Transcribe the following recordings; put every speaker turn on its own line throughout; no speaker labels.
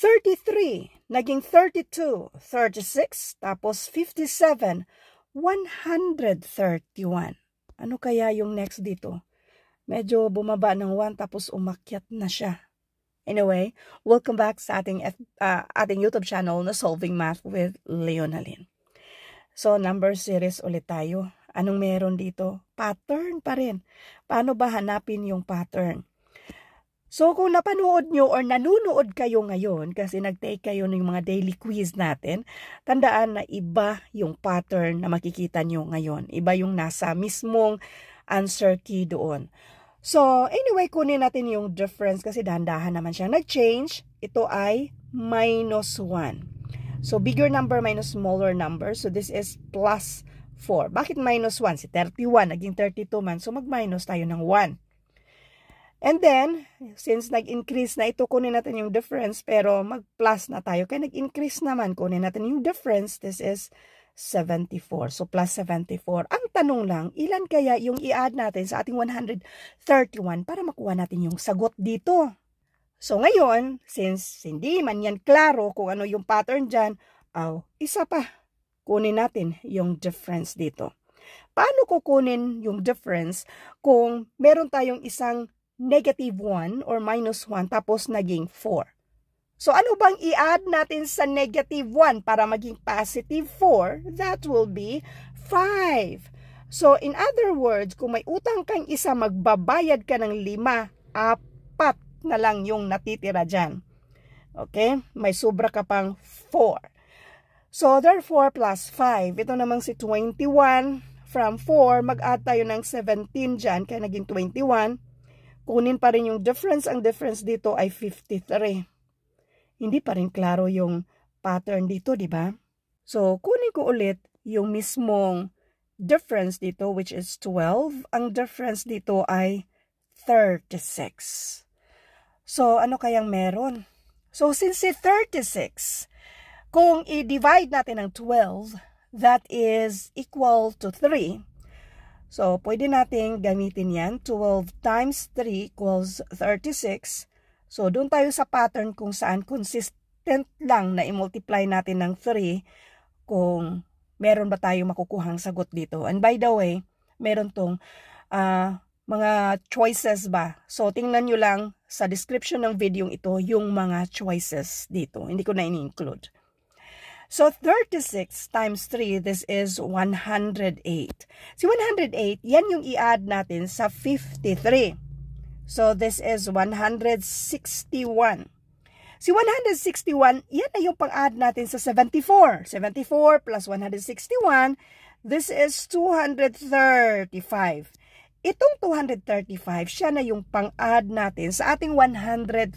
33, naging 32, 36, tapos 57, 131. Ano kaya yung next dito? Medyo bumaba ng 1 tapos umakyat na siya. Anyway, welcome back sa ating YouTube channel na Solving Math with Leonalyn. So, number series ulit tayo. Anong meron dito? Pattern pa rin. Paano ba hanapin yung pattern? So, kung napanood nyo or nanunood kayo ngayon kasi nag-take kayo ng mga daily quiz natin, tandaan na iba yung pattern na makikita nyo ngayon. Iba yung nasa mismong answer key doon. So, anyway, kunin natin yung difference kasi dahan-dahan naman siya nag-change. Ito ay minus 1. So, bigger number minus smaller number. So, this is plus 4. Bakit minus 1? Si 31, naging 32 man. So, mag-minus tayo ng 1. And then, since nag-increase na ito, kunin natin yung difference, pero mag-plus na tayo. Kaya nag-increase naman, kunin natin yung difference. This is 74. So, plus 74. Ang tanong lang, ilan kaya yung i-add natin sa ating 131 para makuha natin yung sagot dito? So, ngayon, since hindi man yan klaro kung ano yung pattern dyan, isa pa, kunin natin yung difference dito. Paano kukunin yung difference kung meron tayong isang negative 1 or minus 1 tapos naging 4. So ano bang i-add natin sa negative 1 para maging positive 4? That will be 5. So in other words, kung may utang kang isa, magbabayad ka ng 5, 4 na lang yung natitira dyan. Okay? May sobra ka pang 4. So therefore plus 5. Ito namang si 21 from 4, mag-add tayo ng 17 dyan kaya naging 21. Kunin pa rin yung difference. Ang difference dito ay 53. Hindi pa rin klaro yung pattern dito, di ba? So, kunin ko ulit yung mismong difference dito, which is 12. Ang difference dito ay 36. So, ano kayang meron? So, since si 36, kung i-divide natin ng 12, that is equal to 3. So, pwede natin gamitin yan. 12 times 3 equals 36. So, doon tayo sa pattern kung saan consistent lang na i-multiply natin ng 3 kung meron ba tayo makukuhang sagot dito. And by the way, meron tong mga choices ba. So, tingnan nyo lang sa description ng video ito yung mga choices dito. Hindi ko na ini-include. So, 36 times 3, this is 108. Si 108, yan yung i-add natin sa 53. So, this is 161. Si 161, yan ay yung pang-add natin sa 74. 74 plus 161, this is 235. Itong 235, siya na yung pang-add natin sa ating 131.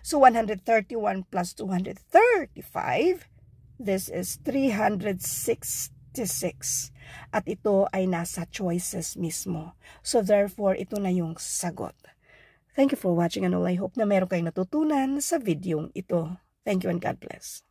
So, 131 plus 235, this is 366. At ito ay nasa choices mismo. So, therefore, ito na yung sagot. Thank you for watching and all. I hope na meron kayong natutunan sa video ito. Thank you and God bless.